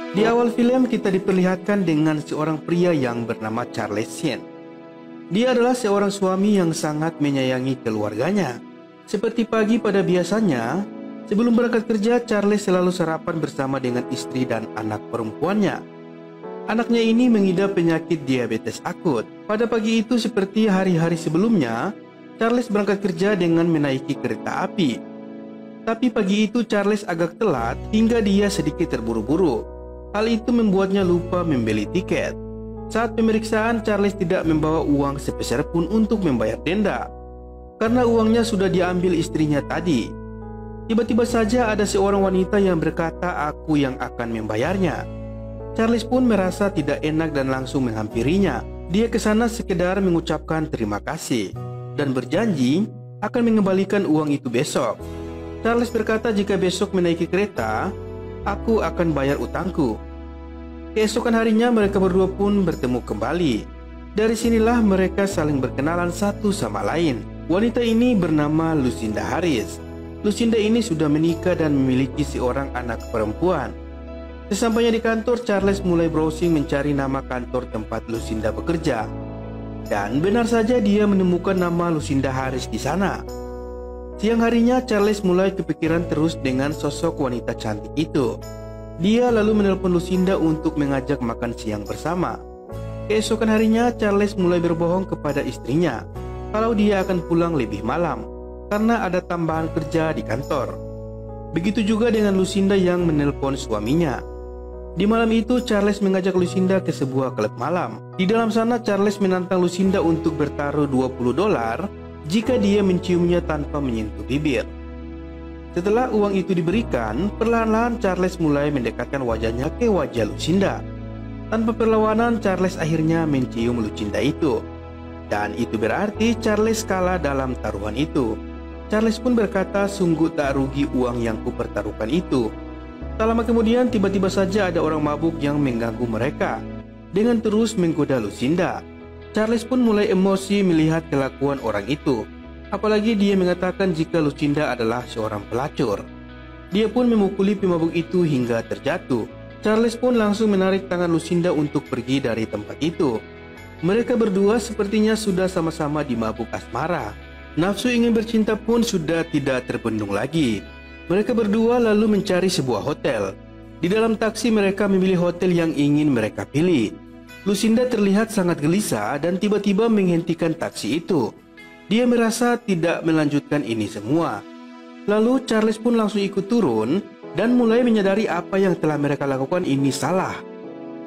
Di awal film kita diperlihatkan dengan seorang pria yang bernama Charles Sheen. Dia adalah seorang suami yang sangat menyayangi keluarganya. Seperti pagi pada biasanya, sebelum berangkat kerja, Charles selalu sarapan bersama dengan istri dan anak perempuannya. Anaknya ini mengidap penyakit diabetes akut. Pada pagi itu seperti hari-hari sebelumnya, Charles berangkat kerja dengan menaiki kereta api. Tapi pagi itu Charles agak telat hingga dia sedikit terburu-buru. Hal itu membuatnya lupa membeli tiket. Saat pemeriksaan, Charles tidak membawa uang sepeser pun untuk membayar denda, karena uangnya sudah diambil istrinya tadi. Tiba-tiba saja ada seorang wanita yang berkata, "Aku yang akan membayarnya." Charles pun merasa tidak enak dan langsung menghampirinya. Dia ke sana sekedar mengucapkan terima kasih dan berjanji akan mengembalikan uang itu besok. Charles berkata jika besok menaiki kereta, "Aku akan bayar utangku." Keesokan harinya mereka berdua pun bertemu kembali. Dari sinilah mereka saling berkenalan satu sama lain. Wanita ini bernama Lucinda Harris. Lucinda ini sudah menikah dan memiliki seorang anak perempuan. Sesampainya di kantor, Charles mulai browsing mencari nama kantor tempat Lucinda bekerja. Dan benar saja dia menemukan nama Lucinda Harris di sana. Siang harinya Charles mulai kepikiran terus dengan sosok wanita cantik itu. Dia lalu menelpon Lucinda untuk mengajak makan siang bersama. Keesokan harinya Charles mulai berbohong kepada istrinya kalau dia akan pulang lebih malam karena ada tambahan kerja di kantor. Begitu juga dengan Lucinda yang menelpon suaminya. Di malam itu Charles mengajak Lucinda ke sebuah klub malam. Di dalam sana Charles menantang Lucinda untuk bertaruh $20 jika dia menciumnya tanpa menyentuh bibir. Setelah uang itu diberikan, perlahan-lahan Charles mulai mendekatkan wajahnya ke wajah Lucinda. Tanpa perlawanan, Charles akhirnya mencium Lucinda itu. Dan itu berarti Charles kalah dalam taruhan itu. Charles pun berkata, "Sungguh tak rugi uang yang kupertaruhkan itu." Tak lama kemudian, tiba-tiba saja ada orang mabuk yang mengganggu mereka dengan terus menggoda Lucinda. Charles pun mulai emosi melihat kelakuan orang itu. Apalagi dia mengatakan jika Lucinda adalah seorang pelacur. Dia pun memukuli pemabuk itu hingga terjatuh. Charles pun langsung menarik tangan Lucinda untuk pergi dari tempat itu. Mereka berdua sepertinya sudah sama-sama dimabuk asmara. Nafsu ingin bercinta pun sudah tidak terbendung lagi. Mereka berdua lalu mencari sebuah hotel. Di dalam taksi mereka memilih hotel yang ingin mereka pilih. Lucinda terlihat sangat gelisah dan tiba-tiba menghentikan taksi itu. Dia merasa tidak melanjutkan ini semua. Lalu Charles pun langsung ikut turun dan mulai menyadari apa yang telah mereka lakukan ini salah.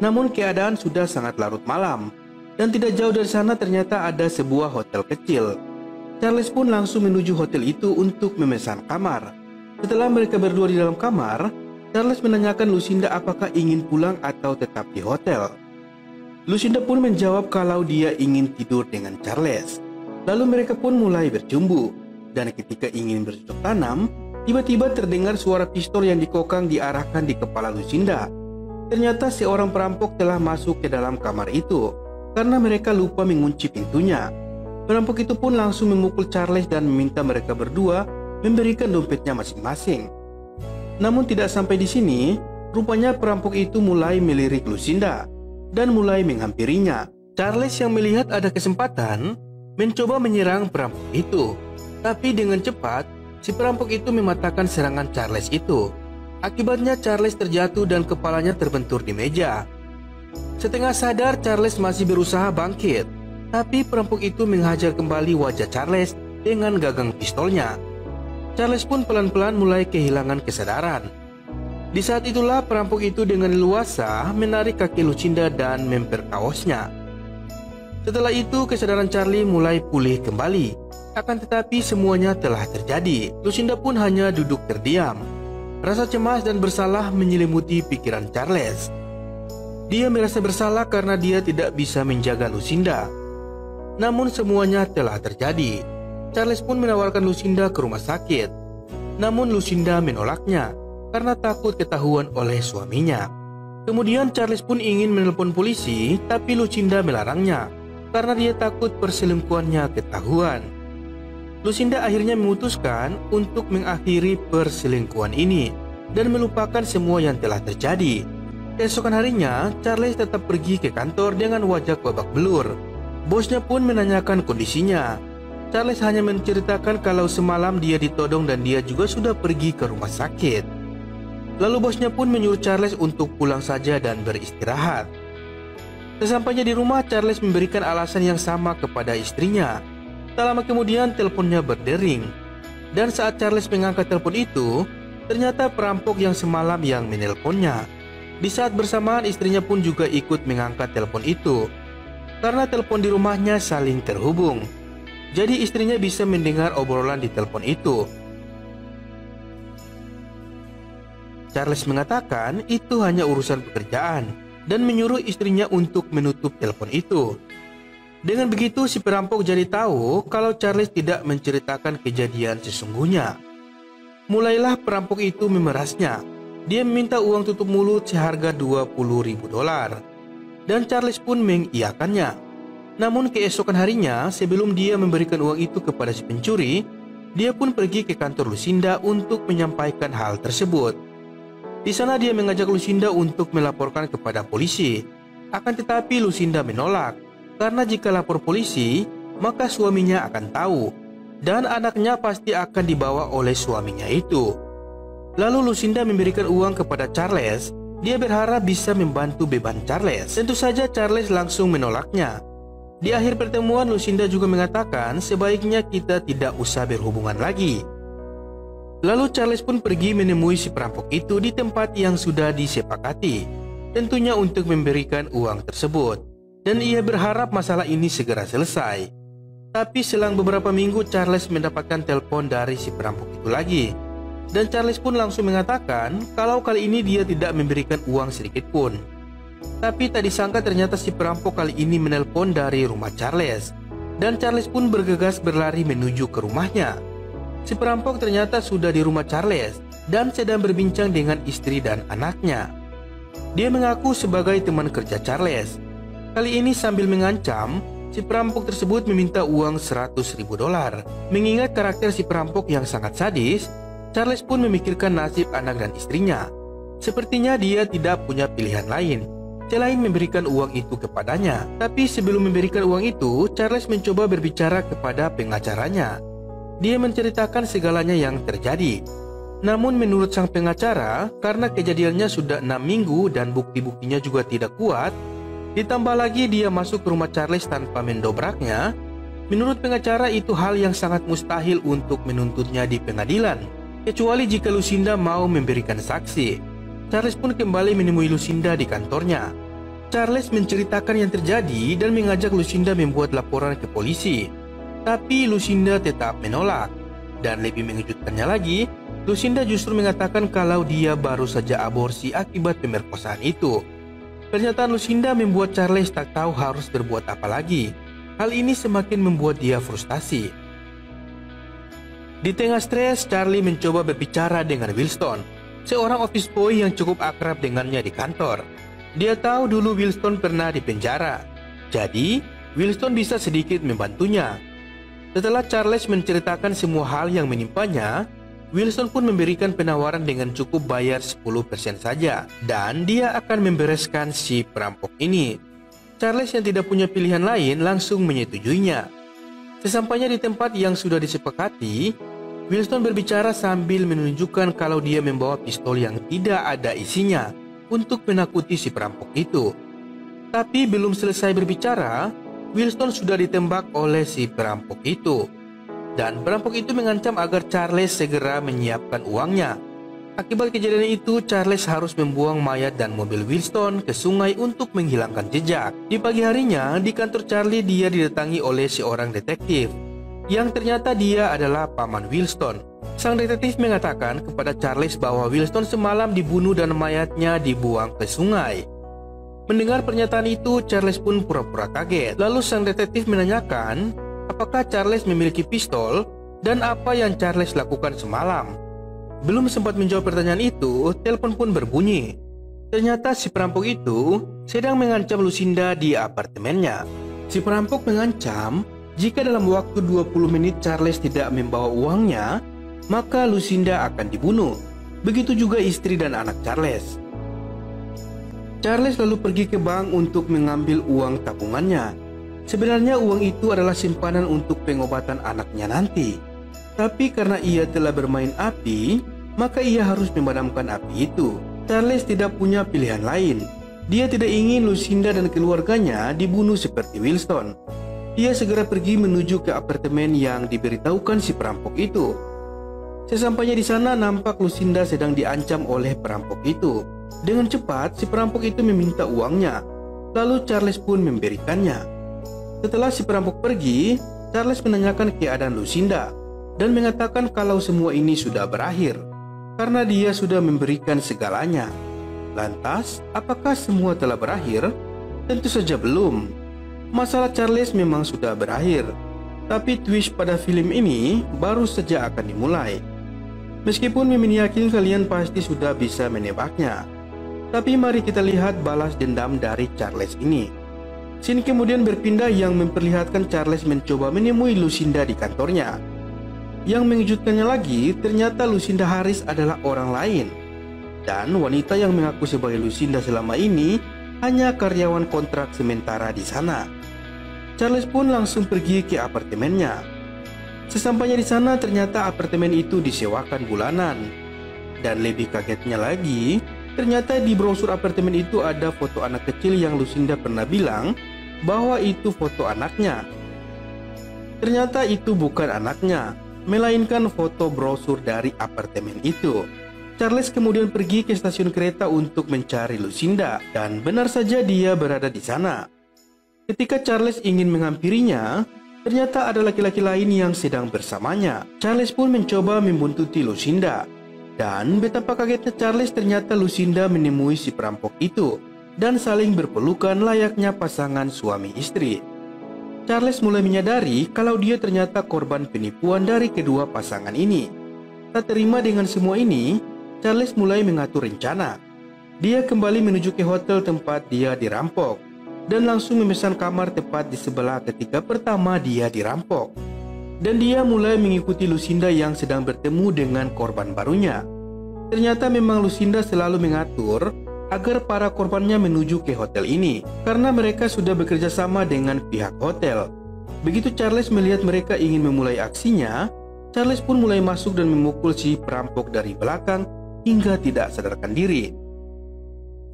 Namun keadaan sudah sangat larut malam dan tidak jauh dari sana ternyata ada sebuah hotel kecil. Charles pun langsung menuju hotel itu untuk memesan kamar. Setelah mereka berdua di dalam kamar, Charles menanyakan Lucinda apakah ingin pulang atau tetap di hotel. Lucinda pun menjawab kalau dia ingin tidur dengan Charles. Lalu mereka pun mulai bercumbu, dan ketika ingin bercocok tanam, tiba-tiba terdengar suara pistol yang dikokang diarahkan di kepala Lucinda. Ternyata seorang perampok telah masuk ke dalam kamar itu, karena mereka lupa mengunci pintunya. Perampok itu pun langsung memukul Charles dan meminta mereka berdua memberikan dompetnya masing-masing. Namun tidak sampai di sini, rupanya perampok itu mulai melirik Lucinda dan mulai menghampirinya. Charles yang melihat ada kesempatan mencoba menyerang perampok itu. Tapi dengan cepat, si perampok itu mematahkan serangan Charles itu. Akibatnya Charles terjatuh dan kepalanya terbentur di meja. Setengah sadar, Charles masih berusaha bangkit. Tapi perampok itu menghajar kembali wajah Charles dengan gagang pistolnya. Charles pun pelan-pelan mulai kehilangan kesadaran. Di saat itulah perampok itu dengan leluasa menarik kaki Lucinda dan memperkawasnya. Setelah itu kesadaran Charlie mulai pulih kembali. Akan tetapi semuanya telah terjadi. Lucinda pun hanya duduk terdiam. Rasa cemas dan bersalah menyelimuti pikiran Charles. Dia merasa bersalah karena dia tidak bisa menjaga Lucinda. Namun semuanya telah terjadi. Charles pun menawarkan Lucinda ke rumah sakit. Namun Lucinda menolaknya karena takut ketahuan oleh suaminya. Kemudian Charles pun ingin menelpon polisi, tapi Lucinda melarangnya karena dia takut perselingkuhannya ketahuan. Lucinda akhirnya memutuskan untuk mengakhiri perselingkuhan ini dan melupakan semua yang telah terjadi. Keesokan harinya, Charles tetap pergi ke kantor dengan wajah babak belur. Bosnya pun menanyakan kondisinya. Charles hanya menceritakan kalau semalam dia ditodong dan dia juga sudah pergi ke rumah sakit. Lalu bosnya pun menyuruh Charles untuk pulang saja dan beristirahat. Sesampainya di rumah, Charles memberikan alasan yang sama kepada istrinya. Tak lama kemudian teleponnya berdering. Dan saat Charles mengangkat telepon itu, ternyata perampok yang semalam yang menelponnya. Di saat bersamaan istrinya pun juga ikut mengangkat telepon itu. Karena telepon di rumahnya saling terhubung. Jadi istrinya bisa mendengar obrolan di telepon itu. Charles mengatakan itu hanya urusan pekerjaan dan menyuruh istrinya untuk menutup telepon itu. Dengan begitu si perampok jadi tahu kalau Charles tidak menceritakan kejadian sesungguhnya. Mulailah perampok itu memerasnya. Dia meminta uang tutup mulut seharga $20.000 dan Charles pun mengiyakannya. Namun keesokan harinya sebelum dia memberikan uang itu kepada si pencuri, dia pun pergi ke kantor Lucinda untuk menyampaikan hal tersebut. Di sana dia mengajak Lucinda untuk melaporkan kepada polisi. Akan tetapi Lucinda menolak karena jika lapor polisi maka suaminya akan tahu dan anaknya pasti akan dibawa oleh suaminya itu. Lalu Lucinda memberikan uang kepada Charles. Dia berharap bisa membantu beban Charles. Tentu saja Charles langsung menolaknya. Di akhir pertemuan Lucinda juga mengatakan sebaiknya kita tidak usah berhubungan lagi. Lalu Charles pun pergi menemui si perampok itu di tempat yang sudah disepakati, tentunya untuk memberikan uang tersebut. Dan ia berharap masalah ini segera selesai. Tapi selang beberapa minggu Charles mendapatkan telepon dari si perampok itu lagi. Dan Charles pun langsung mengatakan kalau kali ini dia tidak memberikan uang sedikit pun. Tapi tak disangka ternyata si perampok kali ini menelpon dari rumah Charles. Dan Charles pun bergegas berlari menuju ke rumahnya. Si perampok ternyata sudah di rumah Charles dan sedang berbincang dengan istri dan anaknya. Dia mengaku sebagai teman kerja Charles. Kali ini sambil mengancam, si perampok tersebut meminta uang $100.000. Mengingat karakter si perampok yang sangat sadis, Charles pun memikirkan nasib anak dan istrinya. Sepertinya dia tidak punya pilihan lain selain memberikan uang itu kepadanya. Tapi sebelum memberikan uang itu, Charles mencoba berbicara kepada pengacaranya. Dia menceritakan segalanya yang terjadi. Namun menurut sang pengacara, karena kejadiannya sudah 6 minggu dan bukti-buktinya juga tidak kuat, ditambah lagi dia masuk ke rumah Charles tanpa mendobraknya, menurut pengacara itu hal yang sangat mustahil untuk menuntutnya di pengadilan, kecuali jika Lucinda mau memberikan saksi. Charles pun kembali menemui Lucinda di kantornya. Charles menceritakan yang terjadi dan mengajak Lucinda membuat laporan ke polisi. Tapi Lucinda tetap menolak. Dan lebih mengejutkannya lagi, Lucinda justru mengatakan kalau dia baru saja aborsi akibat pemerkosaan itu. Pernyataan Lucinda membuat Charles tak tahu harus berbuat apa lagi. Hal ini semakin membuat dia frustasi. Di tengah stres, Charlie mencoba berbicara dengan Wilston, seorang office boy yang cukup akrab dengannya di kantor. Dia tahu dulu Wilston pernah di penjara, jadi Wilston bisa sedikit membantunya. Setelah Charles menceritakan semua hal yang menimpanya, Wilston pun memberikan penawaran dengan cukup bayar 10% saja, dan dia akan membereskan si perampok ini. Charles yang tidak punya pilihan lain langsung menyetujuinya. Sesampainya di tempat yang sudah disepakati, Wilston berbicara sambil menunjukkan kalau dia membawa pistol yang tidak ada isinya untuk menakuti si perampok itu. Tapi belum selesai berbicara, Wilston sudah ditembak oleh si perampok itu. Dan perampok itu mengancam agar Charles segera menyiapkan uangnya. Akibat kejadian itu, Charles harus membuang mayat dan mobil Wilston ke sungai untuk menghilangkan jejak. Di pagi harinya, di kantor Charlie dia didatangi oleh seorang detektif, yang ternyata dia adalah paman Wilston. Sang detektif mengatakan kepada Charles bahwa Wilston semalam dibunuh dan mayatnya dibuang ke sungai. Mendengar pernyataan itu, Charles pun pura-pura kaget. Lalu sang detektif menanyakan apakah Charles memiliki pistol dan apa yang Charles lakukan semalam. Belum sempat menjawab pertanyaan itu, telepon pun berbunyi. Ternyata si perampok itu sedang mengancam Lucinda di apartemennya. Si perampok mengancam jika dalam waktu 20 menit Charles tidak membawa uangnya, maka Lucinda akan dibunuh. Begitu juga istri dan anak Charles. Charles lalu pergi ke bank untuk mengambil uang tabungannya. Sebenarnya uang itu adalah simpanan untuk pengobatan anaknya nanti. Tapi karena ia telah bermain api, maka ia harus memadamkan api itu. Charles tidak punya pilihan lain. Dia tidak ingin Lucinda dan keluarganya dibunuh seperti Wilson. Dia segera pergi menuju ke apartemen yang diberitahukan si perampok itu. Sesampainya di sana, nampak Lucinda sedang diancam oleh perampok itu. Dengan cepat, si perampok itu meminta uangnya. Lalu Charles pun memberikannya. Setelah si perampok pergi, Charles menanyakan keadaan Lucinda dan mengatakan kalau semua ini sudah berakhir karena dia sudah memberikan segalanya. Lantas, apakah semua telah berakhir? Tentu saja belum. Masalah Charles memang sudah berakhir, tapi twist pada film ini baru saja akan dimulai. Meskipun Mimin yakin kalian pasti sudah bisa menebaknya, tapi mari kita lihat balas dendam dari Charles ini. Scene kemudian berpindah yang memperlihatkan Charles mencoba menemui Lucinda di kantornya. Yang mengejutkannya lagi, ternyata Lucinda Harris adalah orang lain. Dan wanita yang mengaku sebagai Lucinda selama ini hanya karyawan kontrak sementara di sana. Charles pun langsung pergi ke apartemennya. Sesampainya di sana, ternyata apartemen itu disewakan bulanan. Dan lebih kagetnya lagi, ternyata di brosur apartemen itu ada foto anak kecil yang Lucinda pernah bilang bahwa itu foto anaknya. Ternyata itu bukan anaknya, melainkan foto brosur dari apartemen itu. Charles kemudian pergi ke stasiun kereta untuk mencari Lucinda, dan benar saja dia berada di sana. Ketika Charles ingin menghampirinya, ternyata ada laki-laki lain yang sedang bersamanya. Charles pun mencoba membuntuti Lucinda, dan betapa kagetnya Charles, ternyata Lucinda menemui si perampok itu dan saling berpelukan layaknya pasangan suami istri. Charles mulai menyadari kalau dia ternyata korban penipuan dari kedua pasangan ini. Tak terima dengan semua ini, Charles mulai mengatur rencana. Dia kembali menuju ke hotel tempat dia dirampok dan langsung memesan kamar tepat di sebelah ketika pertama dia dirampok. Dan dia mulai mengikuti Lucinda yang sedang bertemu dengan korban barunya. Ternyata memang Lucinda selalu mengatur agar para korbannya menuju ke hotel ini karena mereka sudah bekerja sama dengan pihak hotel. Begitu Charles melihat mereka ingin memulai aksinya, Charles pun mulai masuk dan memukul si perampok dari belakang hingga tidak sadarkan diri.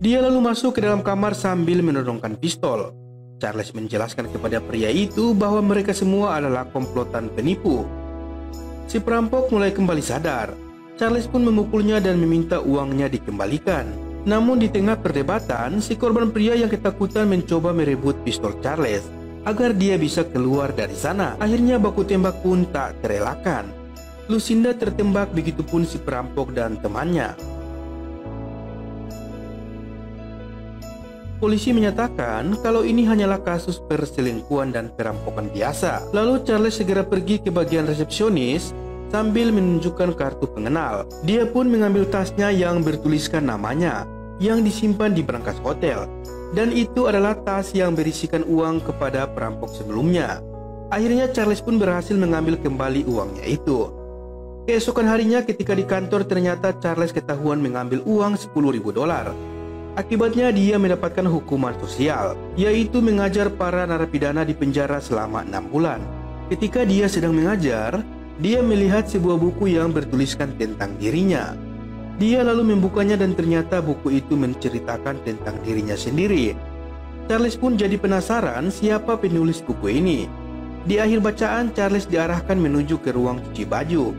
Dia lalu masuk ke dalam kamar sambil menodongkan pistol. Charles menjelaskan kepada pria itu bahwa mereka semua adalah komplotan penipu. Si perampok mulai kembali sadar. Charles pun memukulnya dan meminta uangnya dikembalikan. Namun di tengah perdebatan, si korban pria yang ketakutan mencoba merebut pistol Charles agar dia bisa keluar dari sana. Akhirnya baku tembak pun tak terelakkan. Lucinda tertembak, begitupun si perampok dan temannya. Polisi menyatakan kalau ini hanyalah kasus perselingkuhan dan perampokan biasa. Lalu Charles segera pergi ke bagian resepsionis sambil menunjukkan kartu pengenal. Dia pun mengambil tasnya yang bertuliskan namanya yang disimpan di berangkas hotel. Dan itu adalah tas yang berisikan uang kepada perampok sebelumnya. Akhirnya Charles pun berhasil mengambil kembali uangnya itu. Keesokan harinya ketika di kantor, ternyata Charles ketahuan mengambil uang $10.000. Akibatnya dia mendapatkan hukuman sosial, yaitu mengajar para narapidana di penjara selama 6 bulan. Ketika dia sedang mengajar, dia melihat sebuah buku yang bertuliskan tentang dirinya. Dia lalu membukanya dan ternyata buku itu menceritakan tentang dirinya sendiri. Charles pun jadi penasaran siapa penulis buku ini. Di akhir bacaan, Charles diarahkan menuju ke ruang cuci baju.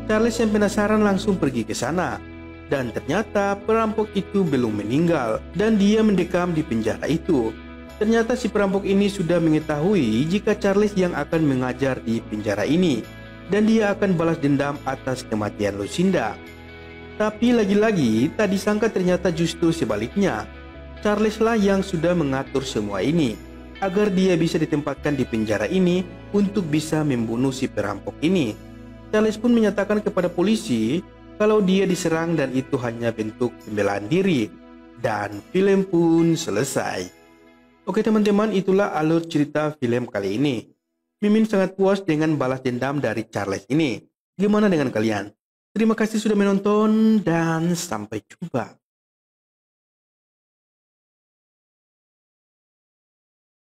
Charles yang penasaran langsung pergi ke sana. Dan ternyata perampok itu belum meninggal dan dia mendekam di penjara itu. Ternyata si perampok ini sudah mengetahui jika Charles yang akan mengajar di penjara ini dan dia akan balas dendam atas kematian Lucinda. Tapi lagi-lagi tak disangka ternyata justru sebaliknya. Charles lah yang sudah mengatur semua ini agar dia bisa ditempatkan di penjara ini untuk bisa membunuh si perampok ini. Charles pun menyatakan kepada polisi kalau dia diserang dan itu hanya bentuk pembelaan diri. Dan film pun selesai. Oke teman-teman, itulah alur cerita film kali ini. Mimin sangat puas dengan balas dendam dari Charles ini. Gimana dengan kalian? Terima kasih sudah menonton dan sampai jumpa.